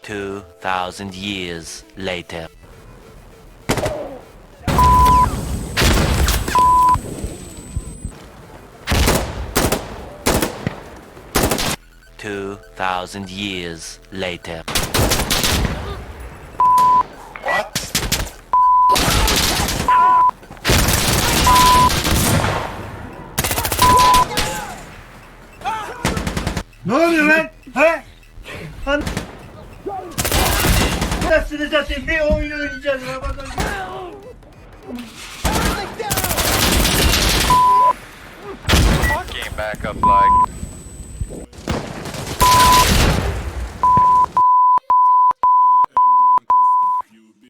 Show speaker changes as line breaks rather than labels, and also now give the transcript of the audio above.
2,000 years later. Two thousand years later.
Ne oluyor lan? He? Nasılsınız zaten bir oyun oynayacağız Ramazan.
Game back up like.